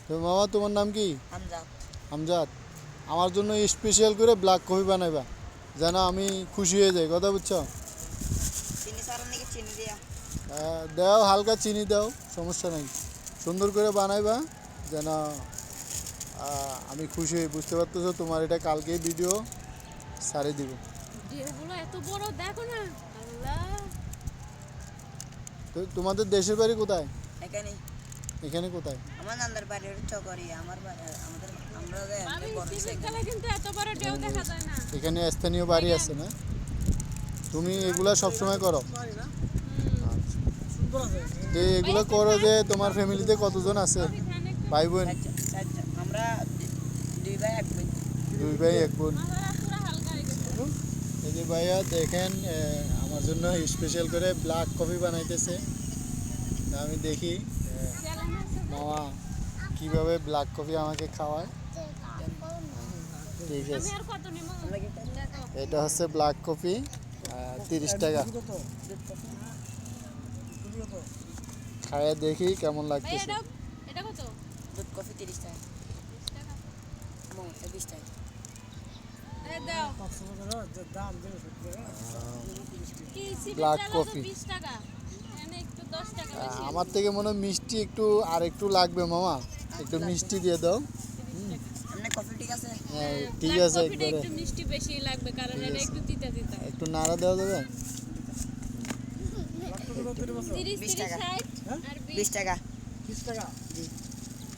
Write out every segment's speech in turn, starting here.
তো মামা তোমার নাম কি? আমজাদ। আমজাদ, আমার জন্য স্পেশাল করে ব্ল্যাক কফি বানাইবা যেন আমি খুশি হয়ে যাই, কথা বুঝছো? চিনি সারার নাকি চিনি দিয়া? দাও, হালকা চিনি দাও, সমস্যা নাই। সুন্দর করে বানাইবা যেন আমি খুশি হই। বুঝতে পারতেছো, তোমার এটা কালকেই ভিডিও সারি দিব। ঢেউগুলো এত বড় দেখো না, আল্লাহ। তো তোমাদের দেশের বাড়ি কোথায়? এখানে এখানে কোথায়? আমার নান্দার বাড়ি হচ্ছে চকরি। আমাদের আমরা আমি বড় হইছি এখানে। শীতকালে কিন্তু এত বড় ঢেউ দেখা যায় না। এখানে স্থানীয় বাড়ি আছে না? তুমি এগুলা সবসময় করো? যে এগুলো করো, যে তোমার ফ্যামিলিতে কতজন আছে ভাই বোন? আমরা দুই ভাই এক বোন। দুই ভাই এক বোন। মাথাটা পুরো হালকা হয়ে গেছে। এই যে ভাইয়া দেখেন, আমার জন্য স্পেশাল করে ব্ল্যাক কফি বানাইতেছে। তা আমি দেখি চ্যালেঞ্জ আছে তো। মামা কিভাবে ব্ল্যাক কফি আমাকে খাওয়ায়। ঠিক আমি আছে, আর কত নিব? আমরা কি দেখো। এটা হচ্ছে ব্ল্যাক কফি, 30 টাকা। খাইয়ে দেখি কেমন ভাই লাগতেছে। এটা কত? দুধ কফি 30 টাকা। 20 টাকা। এবং 20 টাকা। এই দাও। কি সিবিল Black চাল coffee। 20 টাকা। এখানে একটু 10 টাকা বেশি। আমার থেকে মনে হয় মিষ্টি একটু আর একটু লাগবে মামা, একটু মিষ্টি দিয়ে দাও। আপনার কফি ঠিক আছে? হ্যাঁ ঠিক Black আছে, coffee টা একবারে একটু মিষ্টি বেশি লাগবে কারণ ঠিক এটা আছে। একটু তিতা তিতা। একটু নাড়া দেওয়া যাবে? 30 20 টাকা। 60 আর 20 টাকা।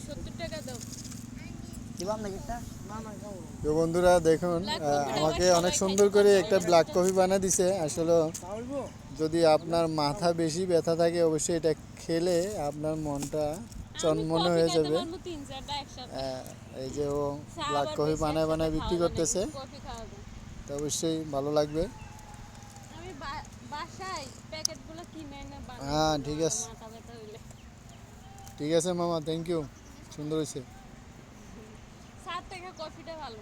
70 টাকা দাও। দিবাম নাকি একটা? তো বন্ধুরা দেখুন, Black coffee টা আমাকে আবার অনেক সবাই সুন্দর খাইতে করে পারে। একটা ব্ল্যাক কফি বানিয়ে দিছে। আসলে যদি আপনার মাথা বেশি ব্যথা থাকে, অবশ্যই এটা খেলে আপনার মনটা চনমনে হয়ে যাবে। 3-4টা একসাথে। এই যে ও চা ব্ল্যাক আবার কফি বেশি বানায় একসাথে বানায় বিক্রি খাওয়া যায় না, করতেছে, একটু কফি খাওয়া যায়। তো অবশ্যই ভালো লাগবে। আমি বাসায় প্যাকেটগুলো কিনে এনে বানাই। হ্যাঁ, ঠিক আছে। মাথা ব্যথা হইলে। ঠিক আছে মামা, থ্যাংক ইউ, সুন্দর হয়েছে। 7 টাকা কফিটা ভালো।